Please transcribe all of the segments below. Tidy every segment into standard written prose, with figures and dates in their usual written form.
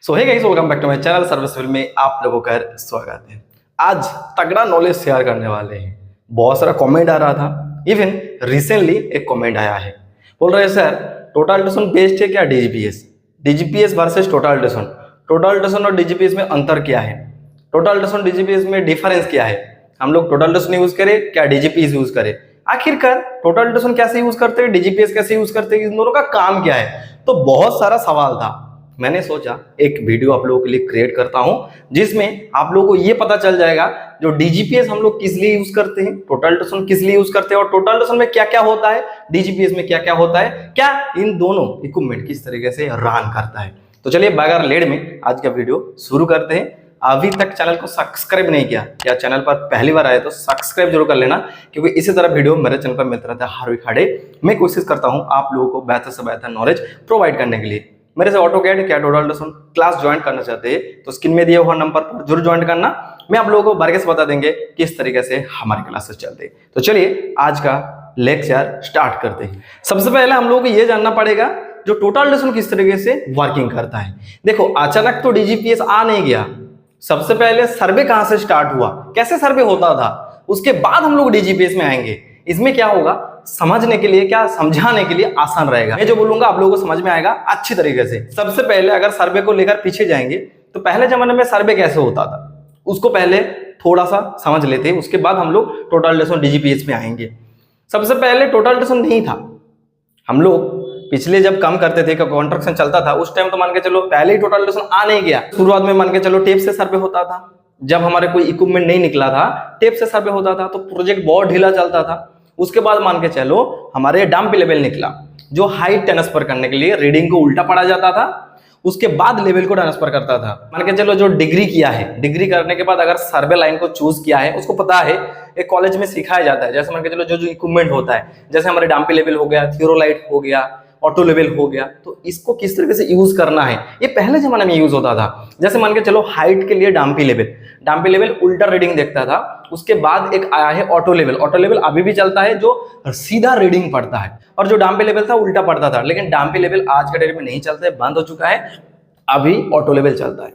So hey guys, welcome back to my channel Serviceful में आप लोगों का स्वागत है। आज तगड़ा नॉलेज शेयर करने वाले हैं। बहुत सारा कमेंट आ रहा था, इवन रिसेंटली एक कमेंट आया है, बोल रहे हैं सर टोटल अल्ट्रासाउंड बेस्ड है क्या DGPS? DGPS versus total ultrasound, total ultrasound और डीजीपीएस में अंतर क्या है? टोटल अल्ट्रासाउंड डीजीपीएस में डिफरेंस क्या है? हम लोग टोटल अल्ट्रासाउंड यूज करें क्या डीजीपीएस यूज करें? आखिरकार टोटल अल्ट्रासाउंड कैसे यूज करते हैं, डीजीपीएस कैसे यूज करते हैं, इन दोनों का काम क्या है? तो बहुत सारा सवाल था। मैंने सोचा एक वीडियो आप लोगों के लिए क्रिएट करता हूं जिसमें आप लोगों को ये पता चल जाएगा जो डीजीपीएस हम लोग किस लिए यूज करते हैं, टोटल अल्ट्रासाउंड किस लिए यूज करते हैं और टोटल अल्ट्रासाउंड में क्या क्या होता है, डीजीपीएस में क्या क्या होता है, क्या इन दोनों इक्विपमेंट किस तरीके से रन करता है। तो चलिए बगैर लेट में आज का वीडियो शुरू करते हैं। अभी तक चैनल को सब्सक्राइब नहीं किया या चैनल पर पहली बार आए तो सब्सक्राइब जरूर कर लेना, क्योंकि इसी तरह वीडियो मेरे चैनल पर मिलता रहता है हर वीक हर डे। मैं कोशिश करता हूं आप लोगों को बेहतर से बेहतर नॉलेज प्रोवाइड करने के लिए। मेरे से ऑटोकैड क्या टोटल अल्ट्रासाउंड क्लास ज्वाइन करना चाहते हैं तो स्क्रीन में दिया हुआ नंबर पर जरूर ज्वाइन करना। मैं आप लोगों को बारीकी से बता देंगे किस तरीके से हमारे क्लासेस चलते हैं। तो चलिए आज का लेक्चर स्टार्ट करते हैं। सबसे पहले हम लोगों को यह जानना पड़ेगा जो टोटल अल्ट्रासाउंड किस तरीके से वर्किंग करता है। देखो अचानक तो डीजीपीएस आ नहीं गया, सबसे पहले सर्वे कहां से स्टार्ट हुआ, कैसे सर्वे होता था, उसके बाद हम लोग डीजीपीएस में आएंगे। इसमें क्या होगा समझने के लिए, क्या समझाने के लिए आसान रहेगा। मैं जो बोलूंगा आप लोगों को समझ में आएगा अच्छी तरीके से। सबसे पहले अगर सर्वे को लेकर पीछे जाएंगे तो पहले जमाने में सर्वे कैसे होता था उसको पहले थोड़ा सा समझ लेते हैं, उसके बाद हम लोग टोटल अल्ट्रासाउंड डीजीपीएस में आएंगे। सबसे पहले टोटल अल्ट्रासाउंड नहीं था। हम लोग पिछले जब काम करते थे, कॉन्ट्रैक्शन चलता था उस टाइम तो मान के चलो पहले ही टोटल अल्ट्रासाउंड आ नहीं गया। शुरुआत में मान के चलो टेप से सर्वे होता था, जब हमारे कोई इक्विपमेंट नहीं निकला था टेप से सर्वे होता था तो प्रोजेक्ट बहुत ढीला चलता था। उसके बाद मान के चलो हमारे डंप लेवल निकला जो हाइट ट्रांसफर करने के लिए रीडिंग को उल्टा पढ़ा जाता था, उसके बाद लेवल को ट्रांसफर करता था। मान के चलो जो डिग्री किया है, डिग्री करने के बाद अगर सर्वे लाइन को चूज किया है उसको पता है एक कॉलेज में सिखाया जाता है। जैसे मान के चलो जो जो इक्विपमेंट होता है, जैसे हमारे डंपी लेवल हो गया, थियोरोलाइट हो गया, ऑटो लेवल हो गया, तो इसको किस तरीके से यूज करना है ये पहले जमाने में यूज होता था। जैसे मान के चलो हाइट के लिए डंपी लेवल उल्टा रीडिंग देखता था। उसके बाद एक आया है ऑटो लेवल अभी भी चलता है जो सीधा रीडिंग पढ़ता है, और जो डंपी लेवल था उल्टा पढ़ता था। लेकिन डंपी लेवल आज के डेट में नहीं चलता है, बंद हो चुका है, अभी ऑटो लेवल चलता है।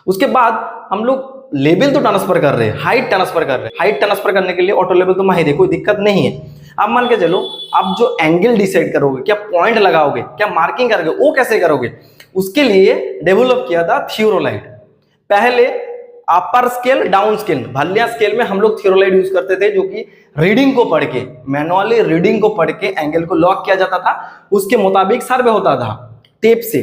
उसके बाद हम लोग लेवल तो ट्रांसफर कर रहे हैं, हाइट ट्रांसफर कर रहे हैं। हाइट ट्रांसफर करने के लिए ऑटो लेवल तो माहिर है, कोई दिक्कत नहीं है। अब मान के चलो आप जो एंगल डिसाइड करोगे, क्या पॉइंट लगाओगे, क्या मार्किंग करोगे, वो कैसे करोगे, उसके लिए डेवलप किया था थियोरोलाइट। पहले अपर स्केल डाउन स्केल भलिया स्केल में हम लोग थियोरोलाइट यूज करते थे, जो कि रीडिंग को पढ़ के मैनुअली रीडिंग को पढ़ के एंगल को लॉक किया जाता था, उसके मुताबिक सर्वे होता था। टेप से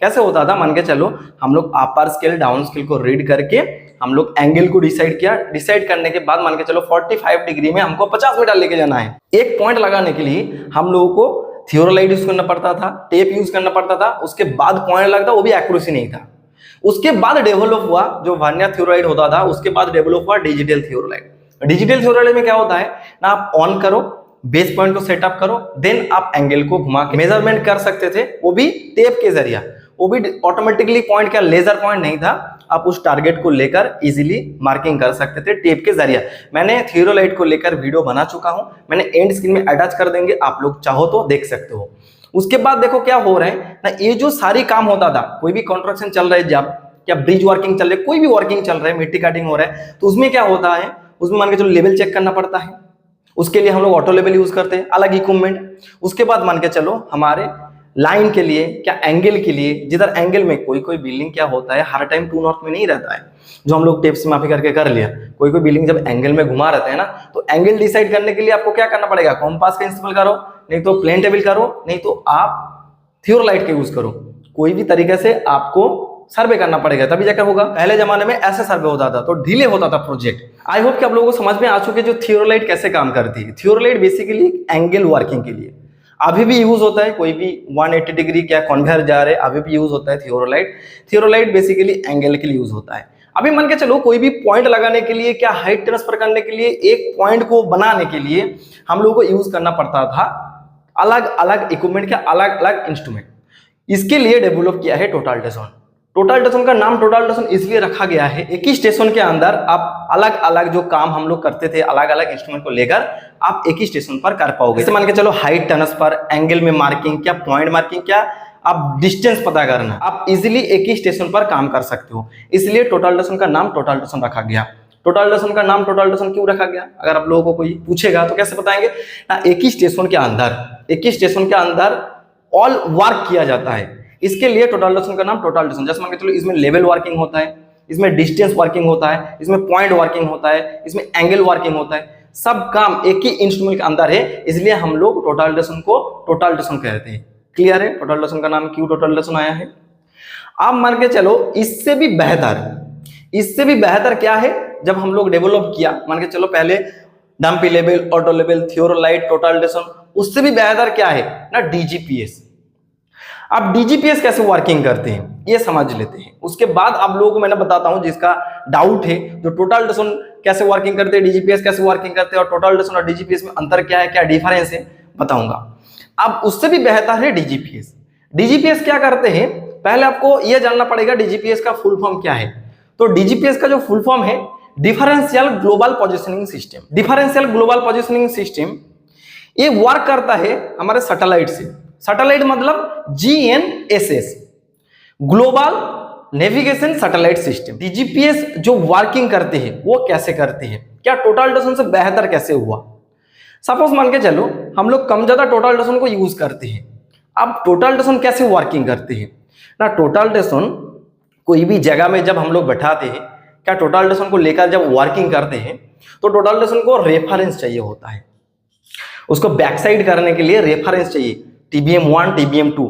कैसे होता था, मान के चलो हम लोग अपर स्केल डाउन स्केल को रीड करके हम लोग एंगल को डिसाइड किया। डिसाइड करने के बाद मान के चलो 45 डिग्री में हमको 50 मीटर लेके जाना है। एक पॉइंट लगाने के लिए हम लोगों को थियोरोलाइट यूज करना पड़ता था, टेप यूज करना पड़ता था, उसके बाद पॉइंट लगता, वो भी एक्यूरेसी नहीं था। उसके बाद डेवलप हुआ जो वर्नियर थियोरोलाइट होता था, उसके बाद डेवलप हुआ डिजिटल थियोरोलाइट। डिजिटल थियोरोलाइट में क्या होता है ना, आप ऑन करो, बेस पॉइंट को सेटअप करो, देन आप एंगल को घुमा के मेजरमेंट कर सकते थे, वो भी टेप के जरिए। वो भी ऑटोमेटिकली पॉइंट, क्या लेजर पॉइंट नहीं था, आप उस टारगेट को लेकर इजीली मार्किंग कर सकते थे टेप के जरिए। मैंने थियोरोलाइट को लेकर वीडियो बना चुका हूं, मैंने एंड स्क्रीन में अटैच कर देंगे, आप लोग चाहो तो देख सकते हो। उसके बाद देखो क्या हो रहा है ना, ये जो सारी काम होता था, कोई भी कंस्ट्रक्शन चल रहा है, जब क्या ब्रिज वर्किंग चल रही है, कोई भी वर्किंग चल रहा है, मिट्टी काटिंग हो रहा है, तो उसमें क्या होता है, उसमें मान के चलो लेवल चेक करना पड़ता है। उसके लिए हम लोग ऑटो लेवल यूज करते हैं, अलग इक्विपमेंट। उसके बाद मान के चलो हमारे लाइन के लिए, क्या एंगल के लिए, जिधर एंगल में कोई कोई बिल्डिंग क्या होता है हर टाइम टू नॉर्थ में नहीं रहता है, जो हम लोग टेप से मापी करके कर लिया। कोई कोई बिल्डिंग जब एंगल में घुमा रहता है ना, तो एंगल डिसाइड करने के लिए आपको क्या करना पड़ेगा, कॉम्पास का इस्तेमाल करो, नहीं तो प्लेन टेबल करो, नहीं तो आप थियोरोलाइट का यूज करो। कोई भी तरीके से आपको सर्वे करना पड़ेगा तभी जाकर होगा। पहले जमाने में ऐसे सर्वे होता था तो डिले होता था प्रोजेक्ट। आई होप कि आप लोगों को समझ में आ चुके जो थियोरोलाइट कैसे काम करती है। थियोरोलाइट बेसिकली एंगल वर्किंग के लिए अभी भी यूज होता है, कोई भी 180 डिग्री क्या कन्वेयर जा रहे अभी भी यूज होता है थियोरोलाइट। थियोरोलाइट बेसिकली एंगल के लिए यूज होता है। अभी मान के चलो कोई भी पॉइंट लगाने के लिए, क्या हाइट ट्रांसफर करने के लिए, एक पॉइंट को बनाने के लिए हम लोगों को यूज करना पड़ता था अलग अलग इक्विपमेंट के अलग अलग इंस्ट्रूमेंट। इसके लिए डेवलप किया है टोटल अल्ट्रासाउंड। टोटल अल्ट्रासाउंड का नाम टोटल अल्ट्रासाउंड इसलिए रखा गया है, एक ही स्टेशन के अंदर आप अलग अलग जो काम हम लोग करते थे अलग अलग इंस्ट्रूमेंट को लेकर आप एक ही स्टेशन पर कर पाओगे। जैसे मान के चलो हाइट ट्रांसफर, एंगल में मार्किंग, क्या पॉइंट मार्किंग, क्या आप डिस्टेंस पता करना, आप इजीली एक ही स्टेशन पर काम कर सकते हो। इसलिए टोटल ड्यूरेशन का नाम टोटल ड्यूरेशन रखा गया। टोटल ड्यूरेशन का नाम टोटल ड्यूरेशन क्यों रखा गया, अगर आप लोगों को कोई पूछेगा तो कैसे बताएंगे ना, एक ही स्टेशन के अंदर ऑल वर्क किया जाता है, इसके लिए टोटल ड्यूरेशन का नाम टोटल ड्यूरेशन। जैसे मान के चलो इसमें लेवल वर्किंग होता है, इसमें डिस्टेंस वर्किंग होता है, इसमें पॉइंट वर्किंग होता है, इसमें एंगल वर्किंग होता है, सब काम एक ही इंस्ट्रूमेंट के अंदर है, इसलिए हम लोग टोटल ड्यूरेशन को टोटल ड्यूरेशन कहते हैं। क्लियर है टोटल ड्यूरेशन का नाम क्यों टोटल ड्यूरेशन आया है। आप मान के चलो इससे भी बेहतर क्या है, जब हम लोग डेवलप किया, मान के चलो पहले dumpy level, auto level, theodolite, total duration, उससे भी बेहतर क्या है ना, डीजीपीएस। अब डीजीपीएस कैसे वर्किंग करते हैं ये समझ लेते हैं, उसके बाद आप लोगों को मैंने बताता हूं जिसका डाउट है, जो टोटल ड्यूरेशन कैसे वर्किंग करते हैं, डीजीपीएस कैसे वर्किंग करते हैं, और टोटल ड्यूरेशन और डीजीपीएस में अंतर क्या है, क्या डिफरेंस है, बताऊंगा। अब उससे भी बेहतर है डीजीपीएस। डीजीपीएस क्या करते हैं, पहले आपको यह जानना पड़ेगा डीजीपीएस का फुल फॉर्म क्या है। तो डीजीपीएस का जो फुल फॉर्म है, differential global positioning system. Differential global positioning system ये वर्क करता है हमारे सैटेलाइट से। सैटेलाइट मतलब GNSS, global navigation satellite system. DGPS जो वर्किंग करते हैं वो कैसे करते हैं, क्या टोटल ड्यूरेशन से बेहतर कैसे हुआ। सपोज मान के चलो हम लोग कम ज्यादा टोटल ड्यूरेशन को यूज करते हैं। अब टोटल ड्यूरेशन कैसे वर्किंग करते हैं ना, टोटल ड्यूरेशन कोई भी जगह में जब हम लोग बैठाते हैं, क्या टोटल ड्यूरेशन को लेकर जब वर्किंग करते हैं तो टोटल ड्यूरेशन को रेफरेंस चाहिए होता है, उसको बैकसाइड करने के लिए रेफरेंस चाहिए, TBM1, TBM2।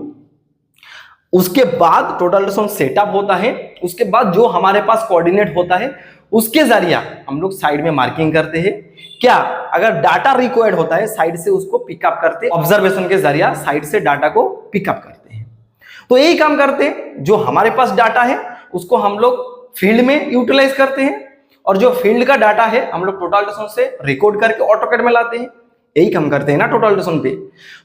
उसके बाद टोटल ड्यूरेशन सेटअप होता है, उसके बाद जो हमारे पास कोऑर्डिनेट होता है उसके जरिए हम लोग साइड में मार्किंग करते हैं। क्या अगर डाटा रिक्वायर्ड होता है साइड से उसको पिकअप करते हैं, ऑब्जर्वेशन के जरिए साइड से डाटा को पिकअप करते हैं। तो यही काम करते हैं, जो हमारे पास डाटा है उसको हम लोग फील्ड में यूटिलाइज करते हैं, और जो फील्ड का डाटा है हम लोग टोटल ड्यूरेशन से रिकॉर्ड करके ऑटोकैड में लाते हैं। यही काम करते हैं ना टोटल ड्यूरेशन पे।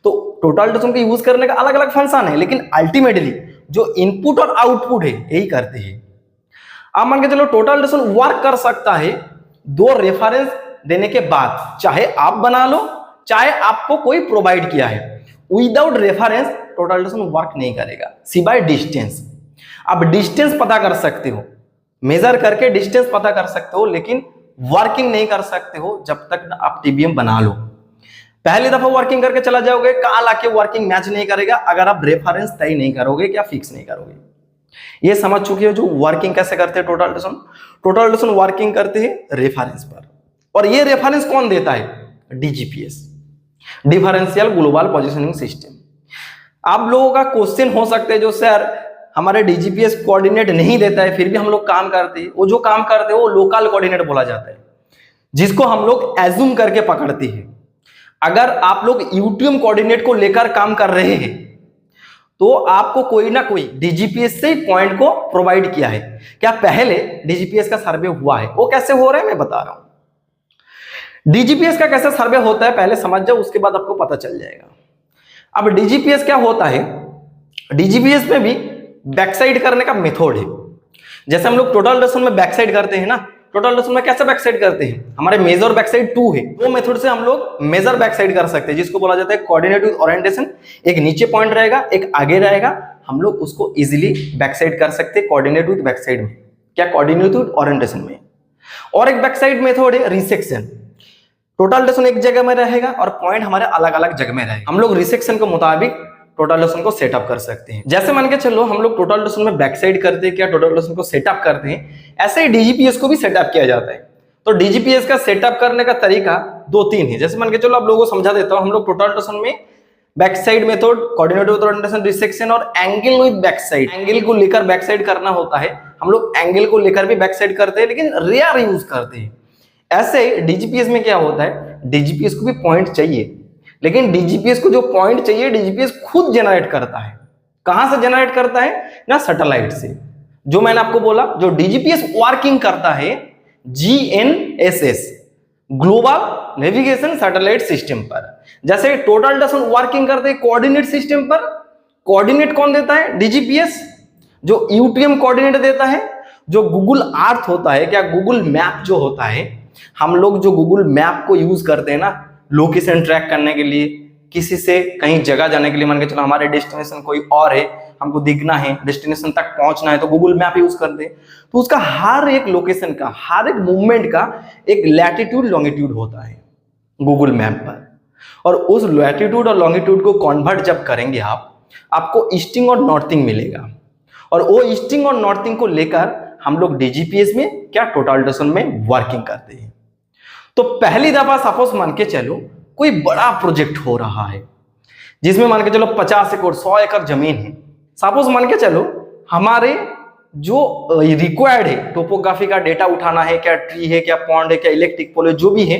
तो टोटल ड्यूरेशन को यूज करने का अलग अलग फंक्शन है, लेकिन अल्टीमेटली जो इनपुट और आउटपुट है यही करते हैं। आप मान के चलो टोटल ड्यूरेशन वर्क कर सकता है दो रेफरेंस देने के बाद, चाहे आप बना लो चाहे आपको कोई प्रोवाइड किया है। Without reference total duration work नहीं करेगा, सिवाय डिस्टेंस। आप डिस्टेंस पता कर सकते हो, मेजर करके डिस्टेंस पता कर सकते हो, लेकिन वर्किंग नहीं कर सकते हो जब तक आप TBM बना लो। पहली दफा वर्किंग करके चला जाओगे, कल आके वर्किंग मैच नहीं करेगा अगर आप रेफरेंस तय नहीं करोगे, क्या फिक्स नहीं करोगे। ये समझ चुके हो जो वर्किंग कैसे करते हैं total duration. Total duration working करते हैं रेफरेंस पर, और ये रेफरेंस कौन देता है, DGPS, differential global positioning system. आप लोगों का क्वेश्चन हो सकते हैं जो सर हमारे डीजीपीएस कोऑर्डिनेट नहीं देता है फिर भी हम लोग काम करते हैं, वो जो काम करते हैं वो लोकल कोऑर्डिनेट बोला जाता है, जिसको हम लोग एज्यूम करके पकड़ते हैं। अगर आप लोग यूटीएम कोऑर्डिनेट को लेकर काम कर रहे हैं तो आपको कोई ना कोई डीजीपीएस से पॉइंट को प्रोवाइड किया है। क्या पहले डीजीपीएस का सर्वे हुआ है, वो कैसे हो रहा है मैं बता रहा हूं। डीजीपीएस का कैसे सर्वे होता है पहले समझ जाओ, उसके बाद आपको पता चल जाएगा। अब डीजीपीएस क्या होता है, डीजीपीएस में भी बैकसाइड करने का मेथड है। जैसे हम लोग टोटल ड्यूरेशन में बैकसाइड करते हैं ना, टोटल ड्यूरेशन में कैसे बैकसाइड करते हैं, हमारे मेजर बैकसाइड 2 है, वो मेथड से हम लोग मेजर बैकसाइड कर सकते हैं, जिसको बोला जाता है कोऑर्डिनेट विद ओरिएंटेशन। एक नीचे पॉइंट रहेगा, एक आगे रहेगा, हम लोग उसको इजीली बैकसाइड कर सकते हैं कोऑर्डिनेट विद बैकसाइड में, क्या कोऑर्डिनेट विद ओरिएंटेशन में। और एक बैकसाइड मेथड है रिसेक्शन। टोटल ड्यूरेशन एक जगह में रहेगा और पॉइंट हमारे अलग अलग जगह में रहेगा, हम लोग रिसेक्शन के मुताबिक टोटल ड्यूरेशन को सेटअप कर सकते हैं। जैसे मान के चलो हम लोग टोटल ड्यूरेशन में बैकसाइड करते हैं, क्या टोटल ड्यूरेशन को सेटअप करते हैं, ऐसे ही डीजीपीएस को भी सेटअप किया जाता है। तो डीजीपीएस का सेटअप करने का तरीका 2-3 है। जैसे मान के चलो आप लोगों को समझा देता हूं, हम लोग टोटल ड्यूरेशन में backside method, coordinate with orientation, resection और एंगल विद बैकसाइड, एंगल को लेकर बैकसाइड करना होता है। हम लोग एंगल को लेकर भी बैकसाइड करते हैं, लेकिन रेयर यूज करते हैं। ऐसे डीजीपीएस में क्या होता है, डीजीपीएस को भी पॉइंट चाहिए, लेकिन डीजीपीएस को जो पॉइंट चाहिए डीजीपीएस खुद जनरेट करता है। कहां से जनरेट करता है ना, सैटेलाइट से। जो मैंने आपको बोला, जो डीजीपीएस वर्किंग करता है GNSS, global navigation satellite system पर। जैसे टोटल ड्यूरेशन वर्किंग करते हैं कोऑर्डिनेट सिस्टम पर। कोऑर्डिनेट कौन देता है, डीजीपीएस। जो यूटीएम कोऑर्डिनेट देता है, जो गूगल अर्थ होता है, क्या गूगल मैप जो होता है, हम लोग जो गूगल मैप को यूज करते हैं ना लोकेशन ट्रैक करने के लिए, किसी से कहीं जगह जाने के लिए, मान के चलो हमारे डेस्टिनेशन कोई और है, हमको दिखना है, डेस्टिनेशन तक पहुंचना है, तो गूगल मैप यूज कर दे। तो उसका हर एक लोकेशन का, हर एक मूवमेंट का एक लैटिट्यूड लॉन्गिट्यूड होता है गूगल मैप पर। और उस लैटिट्यूड और लॉन्गिट्यूड को कन्वर्ट जब करेंगे आपको ईस्टिंग और नॉर्थिंग मिलेगा। और वो ईस्टिंग और नॉर्थिंग को लेकर हम लोग डीजीपीएस में क्या टोटल अल्ट्रासाउंड में वर्किंग करते हैं। तो पहली दफा सपोज मान के चलो कोई बड़ा प्रोजेक्ट हो रहा है जिसमें मान के चलो 50 एकड़ 100 एकड़ जमीन है। सपोज मान के चलो हमारे जो रिक्वायर्ड है टोपोग्राफी का डेटा उठाना है, क्या ट्री है, क्या पॉन्ड है, क्या इलेक्ट्रिक पोल है, जो भी है,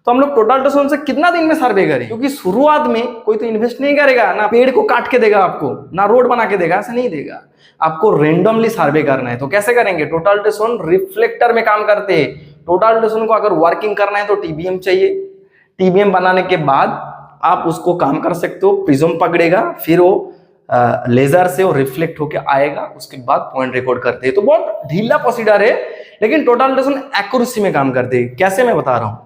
तो हम लोग टोटल अल्ट्रासाउंड से कितना दिन में सर्वे करें? क्योंकि शुरुआत में कोई तो इन्वेस्ट नहीं करेगा ना, पेड़ को काट के देगा आपको, ना रोड बना के देगा, ऐसा नहीं देगा। आपको रेंडमली सर्वे करना है। तो कैसे करेंगे? टोटल अल्ट्रासाउंड रिफ्लेक्टर में काम करते हैं। टोटल अल्ट्रासाउंड को अगर वर्किंग करना है तो टीबीएम चाहिए। टीबीएम बनाने के बाद आप उसको काम कर सकते हो, प्रिज्म पकड़ेगा, फिर वो लेजर से वो रिफ्लेक्ट होके आएगा, उसके बाद पॉइंट रिकॉर्ड करते हैं। तो बहुत ढीला प्रोसीजर है, लेकिन टोटल अल्ट्रासाउंड एक्यूरेसी में काम करते हैं। कैसे, मैं बता रहा हूं।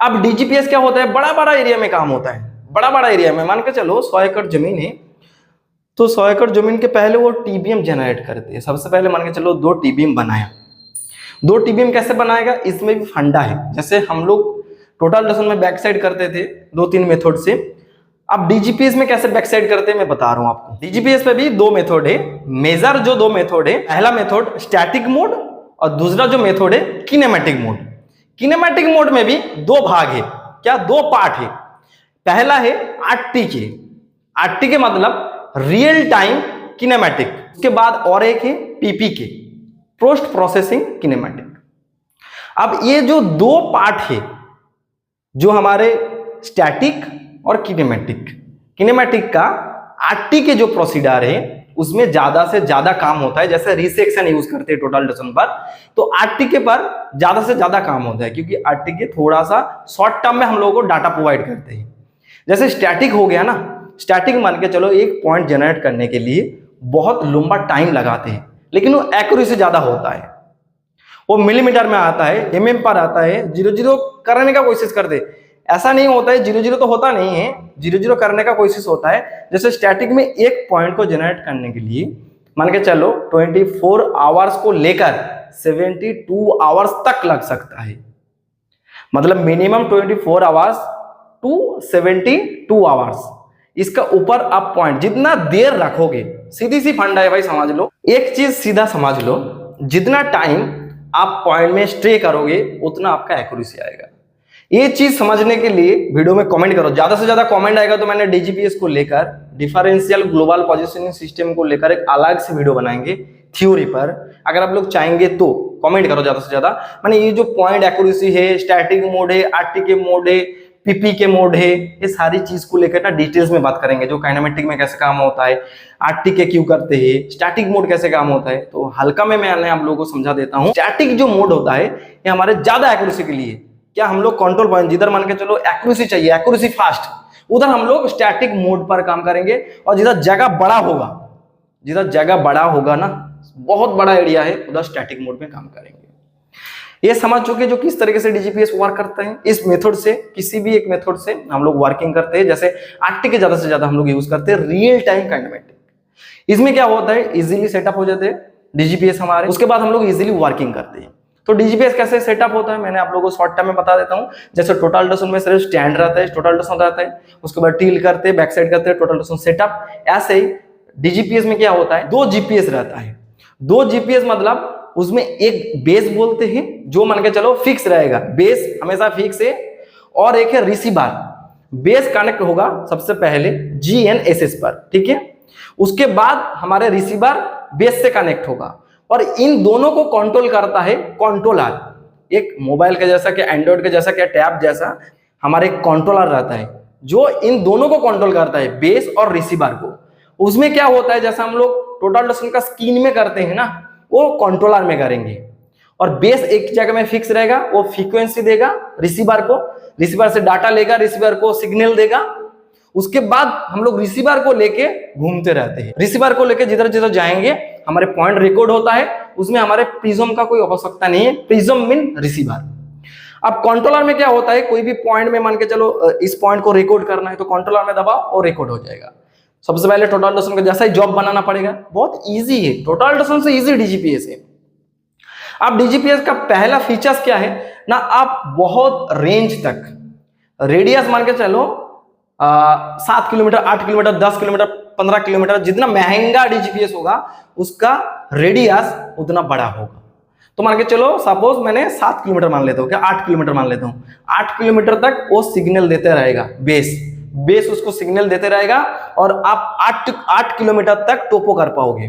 अब डीजीपीएस क्या होता है? बड़ा बड़ा एरिया में काम होता है। बड़ा बड़ा एरिया में मान के चलो 100 एकड़ जमीन है, तो 100 एकड़ जमीन के पहले वो टीबीएम जनरेट करते हैं। सबसे पहले मान के चलो 2 टीबीएम बनाया। 2 टीबीएम कैसे बनाएगा? इसमें भी फंडा है। जैसे हम लोग टोटल अल्ट्रासाउंड में बैक साइड करते थे 2-3 मेथड से, अब डीजीपीएस में कैसे बैक साइड करते हैं मैं बता रहा हूं आपको। डीजीपीएस में भी 2 मेथड है मेजर। जो 2 मेथड है, पहला मेथड स्टैटिक मोड और दूसरा जो मेथड है किनेमैटिक मोड। किनेमैटिक मोड में भी 2 भाग है, क्या 2 पार्ट है। पहला है आरटीके। आरटीके मतलब रियल टाइम किनेमैटिक। उसके बाद और एक है पीपीके, पोस्ट प्रोसेसिंग किनेमैटिक। अब ये जो 2 पार्ट है, जो हमारे स्टैटिक और किनेमैटिक, किनेमैटिक का आरटीके जो प्रोसीजर है उसमें ज्यादा से ज्यादा काम होता है। जैसे रिसेक्शन यूज करते हैं टोटल अल्ट्रासाउंड पर, तो आरटीके पर ज्यादा से ज्यादा काम होता है, क्योंकि आरटीके थोड़ा सा शॉर्ट टर्म में हम लोगों को डाटा प्रोवाइड करते हैं। जैसे स्टैटिक हो गया ना, स्टैटिक मान के चलो एक पॉइंट जनरेट करने के लिए बहुत लंबा टाइम लगाते हैं, लेकिन वो एक्यूरेसी ज्यादा होता है। वो मिलीमीटर में आता है, एमएम पर आता है, 0-0 करने का कोशिश करते। ऐसा नहीं होता है 0-0 तो होता नहीं है, 0-0 करने का कोशिश होता है। जैसे स्टैटिक में एक पॉइंट को जनरेट करने के लिए मान के चलो 24 आवर्स को लेकर 72 आवर्स तक लग सकता है। मतलब मिनिमम 24 आवर्स टू 72 आवर्स। इसका ऊपर आप पॉइंट जितना देर रखोगे, सीधी सी फंडा है भाई, समझ लो। एक चीज सीधा समझ लो, जितना टाइम आप पॉइंट में स्टे करोगे उतना आपका एक्यूरेसी आएगा। ये चीज समझने के लिए वीडियो में कमेंट करो, ज्यादा से ज्यादा कमेंट आएगा तो मैंने डीजीपीएस को लेकर, डिफरेंशियल ग्लोबल पोजीशनिंग सिस्टम को लेकर एक अलग से वीडियो बनाएंगे थ्योरी पर। अगर आप लोग चाहेंगे तो कमेंट करो ज्यादा से ज्यादा। मैंने ये जो पॉइंट एक्यूरेसी है, स्टैटिक मोड है, आरटीके मोड है, पीपी के मोड है, ये सारी चीज को लेकर ना डिटेल्स में बात करेंगे। जो काइनेमेटिक में कैसे काम होता है, आरटीके क्यों करते हैं, स्टैटिक मोड कैसे काम होता है, तो हल्का में मैं आप लोगों को समझा देता हूँ। स्टैटिक जो मोड होता है ये हमारे ज्यादा एक्यूरेसी के लिए, क्या हम लोग कंट्रोल पॉइंट जिधर मान के चलो एक्यूरेसी चाहिए, एक्यूरेसी फास्ट, उधर हम लोग स्टैटिक मोड पर काम करेंगे। और जिधर जगह बड़ा होगा, जिधर जगह बड़ा होगा ना, बहुत बड़ा एरिया है, उधर स्टैटिक मोड में काम करेंगे। ये समझ चुके जो किस तरीके से डीजीपीएस वर्क करता है। इस मेथड से, किसी भी एक मेथड से हम लोग वर्किंग करते हैं। जैसे आरटीके ज्यादा से ज्यादा हम लोग यूज करते हैं, रियल टाइम काइनेमेटिक। इसमें क्या होता है, इजीली सेटअप हो जाते हैं डीजीपीएस हमारे, उसके बाद हम लोग इजीली वर्किंग करते हैं। तो डीजीपीएस कैसे सेटअप होता है मैंने आप लोगों को शॉर्ट टर्म में बता देता हूं। जैसे टोटल अल्ट्रासाउंड में सिर्फ स्टैंड रहता है, टोटल अल्ट्रासाउंड रहता है, उसके बाद टील करते हैं, बैक साइड करते हैं, टोटल अल्ट्रासाउंड सेटअप। ऐसे ही डीजीपीएस में क्या होता है, 2 जीपीएस रहता है। 2 जीपीएस मतलब उसमें एक बेस बोलते हैं जो मान के चलो फिक्स रहेगा, बेस हमेशा फिक्स है, और एक है रिसीवर। बेस कनेक्ट होगा सबसे पहले जीएनएसएस पर, ठीक है। उसके बाद हमारे रिसीवर बेस से कनेक्ट होगा, और इन दोनों को कंट्रोल करता है कंट्रोलर। एक मोबाइल के जैसा, क्या एंड्रॉइड के जैसा, क्या टैब जैसा हमारे कंट्रोलर रहता है जो इन दोनों को कंट्रोल करता है, बेस और रिसीवर को। उसमें क्या होता है, जैसा हम लोग टोटल अल्ट्रासाउंड का स्क्रीन में करते हैं ना, वो कंट्रोलर में करेंगे। और बेस एक जगह में फिक्स रहेगा, वो फ्रीक्वेंसी देगा रिसीवर को, रिसीवर से डाटा लेगा, रिसीवर को सिग्नल देगा। उसके बाद हम लोग रिसीवर को लेके घूमते रहते हैं। रिसीवर को लेके जिधर जिधर जाएंगे हमारे पॉइंट रिकॉर्ड होता है, उसमें हमारे प्रिज्म का कोई आवश्यकता नहीं है। Prism mean receiver. अब कंट्रोलर में क्या होता है, कोई भी पॉइंट में मान के चलो इस पॉइंट को रिकॉर्ड करना है तो कंट्रोलर में दबाओ और रिकॉर्ड हो जाएगा। सबसे पहले टोटल अल्ट्रासाउंड का जैसा ही जॉब बनाना पड़ेगा, बहुत इजी है, टोटल अल्ट्रासाउंड से इजी डीजीपीएस है। अब डीजीपीएस का पहला फीचर्स क्या है ना, आप बहुत रेंज तक रेडियस मान के चलो 7 किलोमीटर, 8 किलोमीटर, 10 किलोमीटर, 15 किलोमीटर, जितना महंगा डीजीपीएस होगा उसका रेडियस उतना बड़ा होगा। तो मान के चलो सपोज मैंने 7 किलोमीटर मान लेता हूँ, क्या 8 किलोमीटर मान लेता हूँ, 8 किलोमीटर तक वो सिग्नल देते रहेगा, बेस उसको सिग्नल देते रहेगा और आप 8 किलोमीटर तक टोपो कर पाओगे।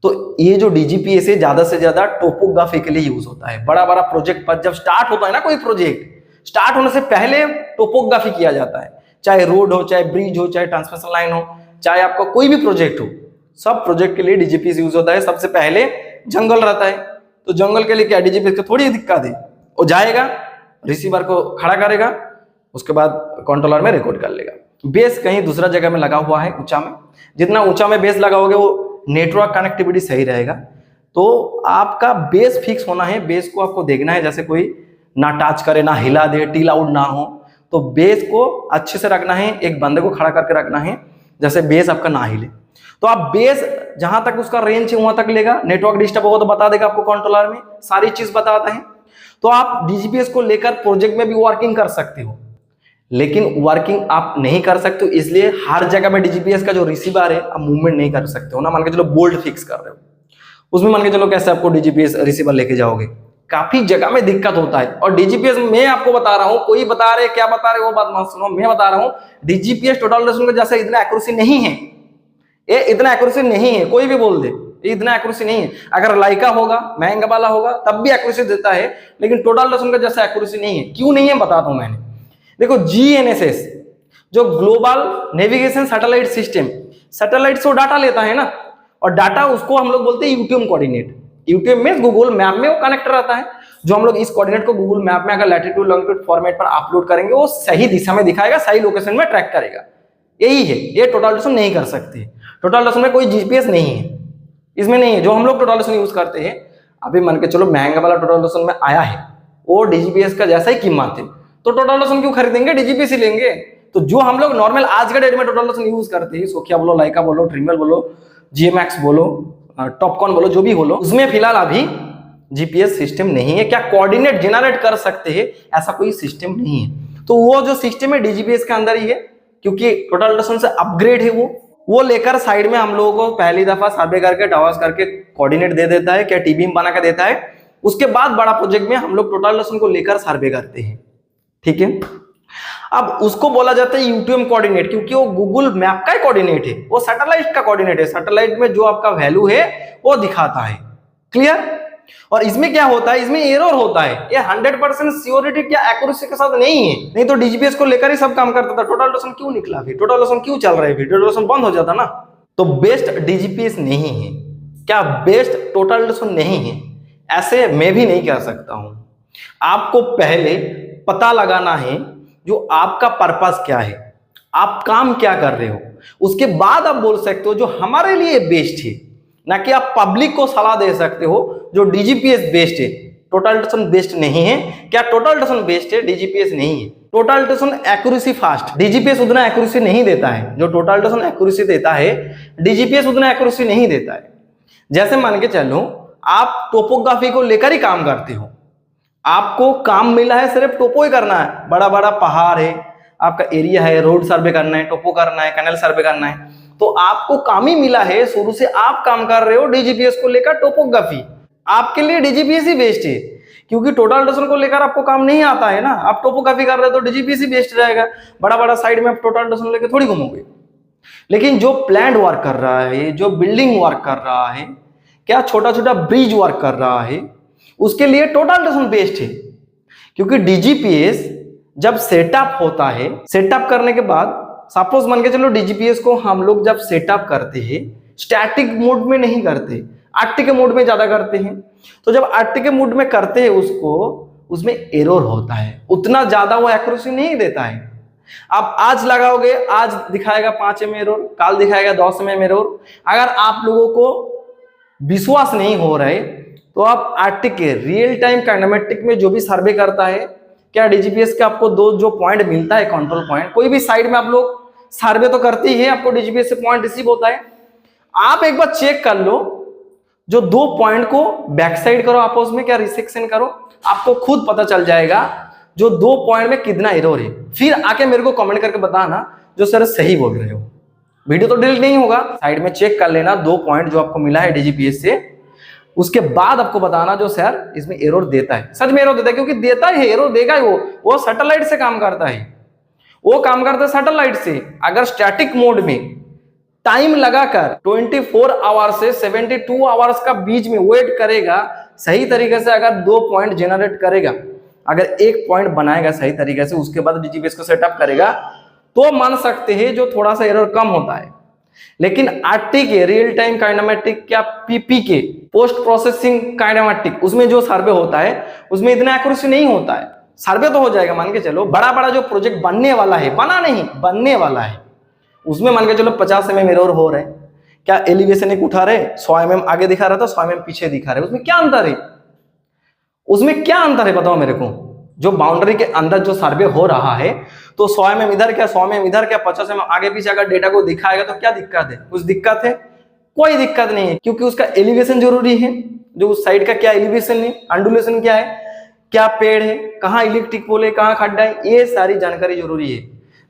तो ये जो डीजीपीएस है ज्यादा से ज्यादा टोपोग्राफी के लिए यूज होता है। बड़ा बड़ा प्रोजेक्ट पर जब स्टार्ट होता है ना, कोई प्रोजेक्ट स्टार्ट होने से पहले टोपोग्राफी किया जाता है, चाहे रोड हो, चाहे ब्रिज हो, चाहे ट्रांसमिशन लाइन हो, चाहे आपका कोई भी प्रोजेक्ट हो, सब प्रोजेक्ट के लिए डीजीपीएस यूज होता है। सबसे पहले जंगल रहता है, तो जंगल के लिए क्या डीजीपीएस की थोड़ी दिक्कत है, वो जाएगा रिसीवर को खड़ा करेगा, उसके बाद कंट्रोलर में रिकॉर्ड कर लेगा। बेस कहीं दूसरा जगह में लगा हुआ है ऊंचा में, जितना ऊंचा में बेस लगाओगे वो नेटवर्क कनेक्टिविटी सही रहेगा। तो आपका बेस फिक्स होना है, बेस को आपको देखना है जैसे कोई ना टच करे, ना हिला दे, टील आउट ना हो। तो बेस को अच्छे से रखना है, एक बंदे को खड़ा करके रखना है जैसे बेस आपका ना हिले। तो आप बेस जहां तक उसका रेंज है वहां तक लेगा, नेटवर्क डिस्टर्ब होगा तो बता देगा आपको, कंट्रोलर में सारी चीज बताता है। तो आप डीजीपीएस को लेकर प्रोजेक्ट में भी वर्किंग कर सकते हो, लेकिन वर्किंग आप नहीं कर सकते हो, इसलिए हर जगह में डीजीपीएस का जो रिसीवर है आप मूवमेंट नहीं कर सकते हो ना। मान के चलो बोल्ट फिक्स कर रहे हो, उसमें मान के चलो कैसे आपको डीजीपीएस रिसीवर लेके जाओगे, काफी जगह में दिक्कत होता है। और डीजीपीएस मैं आपको बता रहा हूं, कोई बता रहे क्या बता रहे वो बात मत सुनो, मैं बता रहा हूं डीजीपीएस टोटल अल्ट्रासाउंड का जैसा इतना एक्यूरेसी नहीं है, ये इतना एक्यूरेसी नहीं है, कोई भी बोल दे ये इतना एक्यूरेसी नहीं है। अगर लाइका होगा, महंगा वाला होगा तब भी एक्यूरेसी देता है, लेकिन टोटल अल्ट्रासाउंड का जैसा एक्यूरेसी नहीं है। क्यों नहीं है बताता हूं मैंने। देखो जीएनएसएस जो global navigation satellite system, satellite से डाटा लेता है ना, और डाटा उसको हम लोग बोलते हैं यूटीएम कोऑर्डिनेट। यूटीएम में गूगल मैप में वो कनेक्ट रहता है, जो हम लोग इस कोऑर्डिनेट को गूगल मैप में अगर लैटिट्यूड लॉन्गिट्यूड फॉर्मेट पर अपलोड करेंगे वो सही दिशा में दिखाएगा, सही लोकेशन में ट्रैक करेगा। यही है, ये टोटल अल्ट्रासाउंड नहीं कर सकती। टोटल अल्ट्रासाउंड में कोई जीपीएस नहीं है, इसमें नहीं है। जो हम लोग टोटल अल्ट्रासाउंड यूज करते हैं, अभी मान के चलो महंगा वाला टोटल अल्ट्रासाउंड में आया है, वो डीजीपीएस का जैसा ही कीमत है, तो टोटल अल्ट्रासाउंड क्यों खरीदेंगे, डीजीपीएस ही लेंगे। तो जो हम लोग नॉर्मल आज के डेट में टोटल अल्ट्रासाउंड यूज करते हैं, सोकिया बोलो, लाइका बोलो, ड्रीमवेल बोलो, जीएमएक्स बोलो, टॉपकॉन बोलो, जो भी बोलो, उसमें फिलहाल अभी जीपीएस सिस्टम नहीं है। क्या कोऑर्डिनेट जनरेट कर सकते हैं, ऐसा कोई सिस्टम नहीं है। तो वो जो सिस्टम है डीजीपीएस के अंदर ही है, क्योंकि टोटल अल्ट्रासाउंड से अपग्रेड है वो लेकर साइड में हम लोगों को पहली दफा सर्वे करके टावर्स करके कोऑर्डिनेट दे देता है, क्या टीबीएम बना के देता है। उसके बाद बड़ा प्रोजेक्ट में हम लोग टोटल अल्ट्रासाउंड को लेकर सर्वे करते हैं, ठीक है। अब उसको बोला जाता है यूटीएम कोऑर्डिनेट, क्योंकि वो गूगल मैप का कोऑर्डिनेट है, वो सैटेलाइट का कोऑर्डिनेट है। सैटेलाइट में जो आपका वैल्यू है वो दिखाता है, क्लियर। और इसमें क्या होता है, इसमें एरर होता है, ये 100% सियोरिटी या एक्यूरेसी के साथ नहीं है। नहीं तो डीजीपीएस को लेकर ही सब काम करता था। टोटल अल्ट्रासाउंड क्यों निकला, फिर टोटल अल्ट्रासाउंड क्यों चल रहा है, फिर टोटल अल्ट्रासाउंड बंद हो जाता ना। तो बेस्ट डीजीपीएस नहीं है, क्या बेस्ट टोटल अल्ट्रासाउंड नहीं है, ऐसे मैं भी नहीं कह सकता हूं। आपको पहले पता लगाना है जो आपका पर्पस क्या है, आप काम क्या कर रहे हो, उसके बाद आप बोल सकते हो जो हमारे लिए बेस्ट है। ना कि आप पब्लिक को सलाह दे सकते हो जो डीजीपीएस बेस्ट है, टोटल अल्ट्रासाउंड बेस्ट नहीं है। क्या टोटल अल्ट्रासाउंड बेस्ट है, डीजीपीएस नहीं है। Total ultrasound accuracy fast, DGPS उतना एक्यूरेसी नहीं देता है। जो टोटल अल्ट्रासाउंड एक्यूरेसी देता है, डीजीपीएस उतना एक्यूरेसी नहीं देता है। जैसे मान के चलो आप टोपोग्राफी को लेकर ही काम करते हो, आपको काम मिला है सिर्फ टोपो ही करना है। बड़ा बड़ा पहाड़ है, आपका एरिया है, रोड सर्वे करना है, टोपो करना है, कैनल सर्वे करना है, तो आपको काम ही मिला है, शुरू से आप काम कर रहे हो डीजीपीएस को लेकर टोपोग्राफी। आपके लिए डीजीपीएस ही बेस्ट है, क्योंकि टोटल अल्ट्रासाउंड को लेकर आपको काम नहीं आता है ना, आप टोपोग्राफी कर रहे हो तो डीजीपीएस ही बेस्ट रहेगा। बड़ा बड़ा साइड में आप टोटल अल्ट्रासाउंड लेकर थोड़ी घूमोगे। लेकिन जो प्लान्ड वर्क कर रहा है, जो बिल्डिंग वर्क कर रहा है, क्या छोटा छोटा ब्रिज वर्क कर रहा है, उसके लिए टोटल अल्ट्रासाउंड बेस्ट है। क्योंकि डीजीपीएस जब सेटअप होता है, सेटअप करने के बाद सपोज मान के चलो डीजीपीएस को हम लोग जब सेटअप करते हैं स्टैटिक मोड में नहीं करते, आरटी के मोड में ज्यादा करते हैं। तो जब आरटी के मोड में करते हैं उसको, उसमें एरर होता है, उतना ज्यादा वो एक्यूरेसी नहीं देता है। आप आज लगाओगे, आज दिखाएगा 5 mm एरर, कल दिखाएगा 10 mm एरर। अगर आप लोगों को विश्वास नहीं हो रहा है तो आप आर्टिक के रियल टाइम काइनेमेटिक में जो भी सर्वे करता है, क्या डीजीपीएस के आपको दो जो पॉइंट मिलता है, कंट्रोल पॉइंट, कोई भी साइड में आप लोग सर्वे तो करते ही है, आपको डीजीपीएस से पॉइंट रिसीव होता है। आप एक बार चेक कर लो, जो दो पॉइंट को बैक साइड करो आपस में, क्या रिसेक्शन करो, आपको खुद पता चल जाएगा जो दो पॉइंट में कितना एरर है। फिर आके मेरे को कमेंट करके बताना जो सर सही बोल रहे हो। वीडियो तो डिलीट नहीं होगा, साइड में चेक कर लेना दो पॉइंट जो आपको मिला है डीजीपीएस से, उसके बाद आपको बताना जो सर इसमें एरर देता है। सच में एरर देता है, क्योंकि देता है, एरर देगा ही वो सैटेलाइट से काम करता है, वो काम करता है सैटेलाइट से। अगर स्टैटिक मोड में टाइम लगाकर 24 आवर से 72 आवर्स का बीच में वेट करेगा, सही तरीके से अगर दो पॉइंट जनरेट करेगा, अगर एक पॉइंट बनाएगा सही तरीके से, उसके बाद डीजीपीएस को सेटअप करेगा, तो मान सकते हैं जो थोड़ा सा एरर कम होता है। लेकिन आरटी के रियल टाइम काइनेमेटिक या पीपी के पोस्ट प्रोसेसिंग काइनेमेटिक, उसमें जो सर्वे होता है उसमें इतना एक्यूरेसी नहीं होता है। सर्वे तो हो जाएगा, मान के चलो बड़ा बड़ा जो प्रोजेक्ट बनने वाला है, बना नहीं बनने वाला है, उसमें मान के चलो 50 mm एरर हो रहे हैं। क्या एलिवेशन एक उठा रहे 100 mm आगे दिखा रहा था, 100 mm पीछे दिखा रहे, उसमें क्या अंतर है? उसमें क्या अंतर है बताओ मेरे को? जो बाउंड्री के अंदर जो सर्वे हो रहा है, तो 100 mm इधर क्या, 100 mm इधर क्या, 50 mm आगे पीछे अगर डेटा को दिखाएगा तो क्या दिक्कत है? कुछ दिक्कत है? कोई दिक्कत नहीं है, क्योंकि उसका एलिवेशन जरूरी है, जो उस साइड का क्या एलिवेशन है, अंडुलेशन क्या है, क्या पेड़ है, कहाँ इलेक्ट्रिक पोल है, कहाँ खड्डा है, ये सारी जानकारी जरूरी है,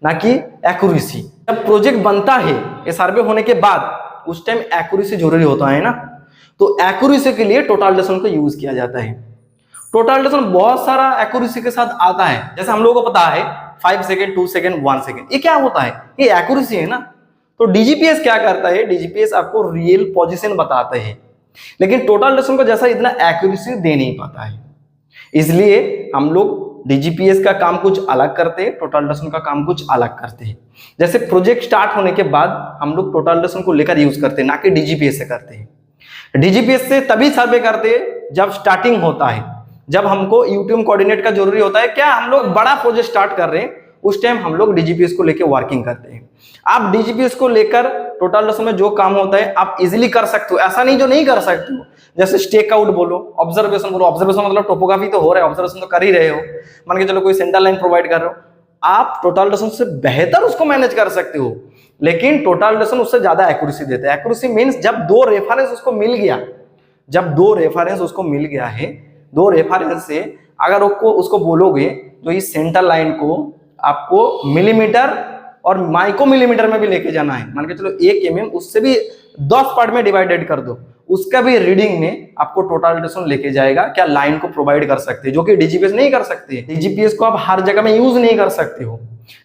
ना कि एक्यूरेसी। जब प्रोजेक्ट बनता है ये सर्वे होने के बाद, उस टाइम एक्यूरेसी जरूरी होता है ना, तो एक्यूरेसी के लिए टोटल डेसन को यूज किया जाता है। टोटल डेसन बहुत सारा एक्यूरेसी के साथ आता है, जैसे हम लोगों को पता है 5 सेकेंड, 2 सेकेंड, 1 सेकेंड, ये क्या होता है? ये एक्यूरेसी है ना। तो डीजीपीएस क्या करता है? डीजीपीएस आपको रियल पोजीशन बताते हैं, लेकिन टोटल डेसन को जैसा इतना एक्यूरेसी दे नहीं पाता है, इसलिए हम लोग डीजीपीएस का काम कुछ अलग करते हैं, टोटल डेसन का काम कुछ अलग करते हैं। जैसे प्रोजेक्ट स्टार्ट होने के बाद हम लोग टोटल डेसन को लेकर यूज करते हैं, ना कि डीजीपीएस से करते हैं। डीजीपीएस से तभी सर्वे करते हैं जब स्टार्टिंग होता है, जब हमको यूटीएम कोऑर्डिनेट का जरूरी होता है। क्या हम लोग बड़ा प्रोजेक्ट स्टार्ट कर रहे हैं, उस टाइम हम लोग डीजीपीएस को लेकर वर्किंग करते हैं। आप डीजीपीएस को लेकर टोटल डेसन में जो काम होता है आप इजीली कर सकते हो, ऐसा नहीं जो नहीं कर सकते हो। जैसे स्टेक आउट बोलो, ऑब्जर्वेशन बोलो, ऑब्जर्वेशन मतलब टोपोग्राफी तो हो रहा है, ऑब्जर्वेशन तो कर ही रहे हो, मान के चलो कोई सेंटर लाइन प्रोवाइड कर रहे हो, आप टोटल डेसन से बेहतर उसको मैनेज कर सकते हो, लेकिन टोटल डेसन उससे ज्यादा एक्यूरेसी देता है। एक्यूरेसी मींस जब दो रेफरेंस उसको मिल गया, जब दो रेफरेंस उसको मिल गया है, दो रेफरेंस से अगर उसको बोलोगे जो इस सेंटर लाइन को आपको मिलीमीटर और माइक्रो मिलीमीटर में भी लेके जाना है, मान के चलो 1 mm, उससे भी 10 पार्ट में डिवाइडेड कर दो, उसका भी रीडिंग में आपको टोटल डेसन लेके जाएगा। क्या लाइन को प्रोवाइड कर सकते हैं, जो कि डीजीपीएस नहीं कर सकते। डीजीपीएस को आप हर जगह में यूज नहीं कर सकते हो।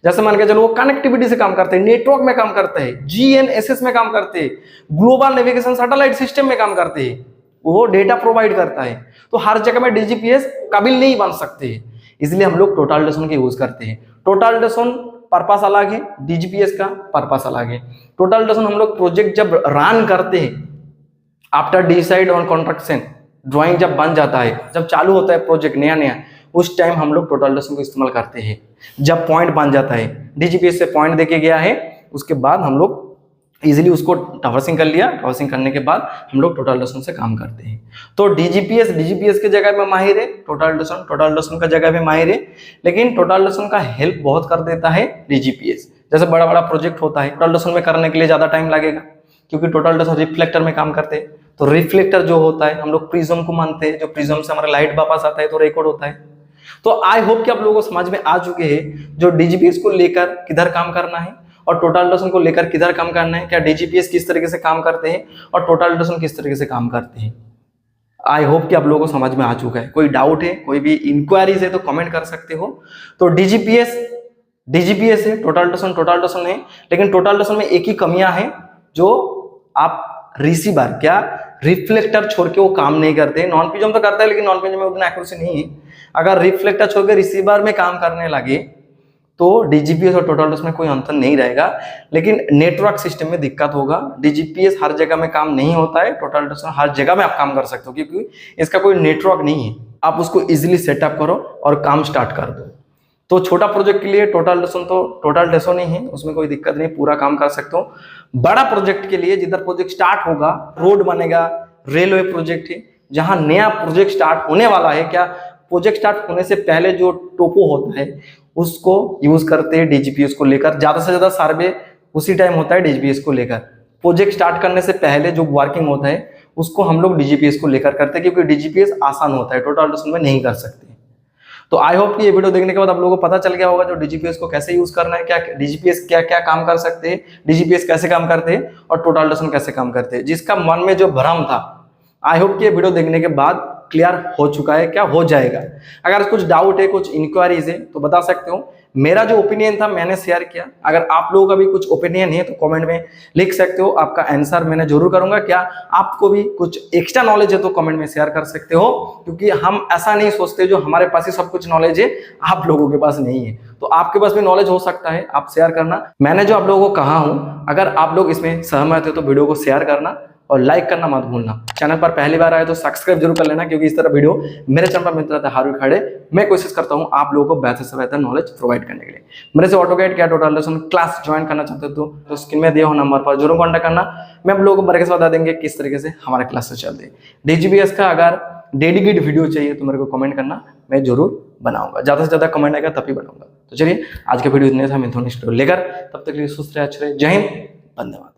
जैसे मान के चलो वो कनेक्टिविटी से काम करते हैं, नेटवर्क में काम करते हैं, जीएनएसएस में काम करते हैं, ग्लोबल नेविगेशन सैटेलाइट सिस्टम में काम करते हैं, वो डेटा प्रोवाइड करता है। तो हर जगह में डीजीपीएस काबिल नहीं बन सकते, इसलिए हम लोग टोटल डेसन के यूज करते हैं। टोटल डेसन पर्पस अलग है, डीजीपीएस का पर्पस अलग है। टोटल डेसन हम लोग प्रोजेक्ट जब रन करते हैं, after decide on construction, drawing जब बन जाता है, जब चालू होता है प्रोजेक्ट नया नया, उस टाइम हम लोग टोटल डेसन को इस्तेमाल करते हैं। जब पॉइंट बन जाता है, डीजीपीएस से पॉइंट देके गया है, उसके बाद हम लोग इजीली उसको ट्रैवर्सिंग कर लिया, ट्रैवर्सिंग करने के बाद हम लोग टोटल डेसन से काम करते हैं। तो डीजीपीएस के जगह में माहिर है, टोटल डेसन का जगह में माहिर है, लेकिन टोटल डेसन का हेल्प बहुत कर देता है डीजीपीएस। जैसे बड़ा बड़ा प्रोजेक्ट होता है, टोटल डेसन में करने के लिए ज्यादा टाइम लगेगा, क्योंकि टोटल डेसन रिफ्लेक्टर में काम करते हैं। तो रिफ्लेक्टर जो होता है, हम लोग प्रिज्म को मानते हैं, जो प्रिज्म से हमारा लाइट वापस आता है तो रिकॉर्ड होता है। तो आई होप कि आप लोगों को समझ में आ चुके हैं जो डीजीपीएस को लेकर किधर काम करना है और टोटल डेसन को लेकर किधर काम करना है, क्या डीजीपीएस किस तरीके से काम करते हैं और टोटल डेसन किस तरीके से काम करते हैं। आई होप कि आप लोगों को समझ में आ चुका है। कोई डाउट है, कोई भी इंक्वायरीज है तो कमेंट कर सकते हो। तो डीजीपीएस है, टोटल डेसन है, लेकिन टोटल डेसन में एक ही कमियां है, जो आप रिसीवर क्या रिफ्लेक्टर छोड़ के वो काम नहीं करते। नॉन प्रिज्म तो करता है, लेकिन नॉन प्रिज्म में उतना एक्यूरेसी नहीं है। अगर रिफ्लेक्टर छोड़ के रिसीवर में काम करने लगे तो डीजीपीएस और टोटल डेसन में कोई अंतर नहीं रहेगा, लेकिन नेटवर्क सिस्टम में दिक्कत होगा। डीजीपीएस हर जगह में काम नहीं होता है, टोटल डेसन हर जगह में आप काम कर सकते हो, क्योंकि इसका कोई नेटवर्क नहीं है। आप उसको इजीली सेटअप करो और काम स्टार्ट कर दो। तो छोटा प्रोजेक्ट के लिए टोटल डेसन ही है, उसमें कोई दिक्कत नहीं, पूरा काम कर सकते हो। बड़ा प्रोजेक्ट के लिए जिधर प्रोजेक्ट स्टार्ट होगा, रोड बनेगा, रेलवे प्रोजेक्ट है, जहां नया प्रोजेक्ट स्टार्ट होने वाला है, क्या प्रोजेक्ट स्टार्ट होने से पहले जो टोपो होता है उसको यूज करते हैं डीजीपीएस को लेकर। ज्यादा से ज्यादा सर्वे उसी टाइम होता है डीजीपीएस को लेकर। प्रोजेक्ट स्टार्ट करने से पहले जो वर्किंग होता है उसको हम लोग डीजीपीएस को लेकर करते हैं, क्योंकि डीजीपीएस आसान होता है, टोटल अल्ट्रासाउंड में नहीं कर सकते। तो आई होप कि ये वीडियो देखने के बाद आप लोगों को पता चल गया होगा जो डीजीपीएस को कैसे यूज करना है, क्या डीजीपीएस क्या क्या काम कर सकते हैं, डीजीपीएस कैसे काम करते हैं और टोटल अल्ट्रासाउंड कैसे काम करते हैं। जिसका मन में जो भ्रम था, आई होप कि ये वीडियो देखने के बाद क्लियर हो चुका है, क्या हो जाएगा। अगर कुछ डाउट है, कुछ इंक्वायरीज है तो बता सकते हो। मेरा जो ओपिनियन था मैंने शेयर किया। अगर आप लोगों का भी कुछ ओपिनियन है तो कमेंट में लिख सकते हो, आपका आंसर मैंने जरूर करूंगा। क्या आपको भी कुछ एक्स्ट्रा नॉलेज है तो कमेंट में शेयर कर सकते हो, क्योंकि हम ऐसा नहीं सोचते जो हमारे पास ही सब कुछ नॉलेज है आप लोगों के पास नहीं है। तो आपके पास भी नॉलेज हो सकता है, आप शेयर करना। मैंने जो आप लोगों को कहा हूं, अगर आप लोग इसमें सहमत है तो वीडियो को शेयर करना और लाइक करना मत भूलना। चैनल पर पहली बार आए तो सब्सक्राइब जरूर कर लेना, क्योंकि इस तरह वीडियो मेरे चैनल पर मिलता रहता है हर वीक खड़े। मैं कोशिश करता हूं आप लोगों को बेहतर से बेहतर नॉलेज प्रोवाइड करने के लिए। मेरे से ऑटोकैड क्या टोटल अल्ट्रासाउंड क्लास ज्वाइन करना चाहते हो तो स्क्रीन में दिए हो नंबर पर जरूर कॉन्टैक्ट करना। मैं आप लोगों को बरके से बता देंगे किस तरीके से हमारे क्लास से चलते हैं। डीजीपीएस का अगर डेडिकेट वीडियो चाहिए तो मेरे को कमेंट करना, मैं जरूर बनाऊंगा। ज्यादा से ज्यादा कमेंट आएगा तभी बनाऊंगा। तो चलिए आज के वीडियो इतने था, मैं नेक्स्ट वीडियो लेकर, तब तक के लिए सुस्त रहे, अच्छे रहे। जय हिंद, धन्यवाद।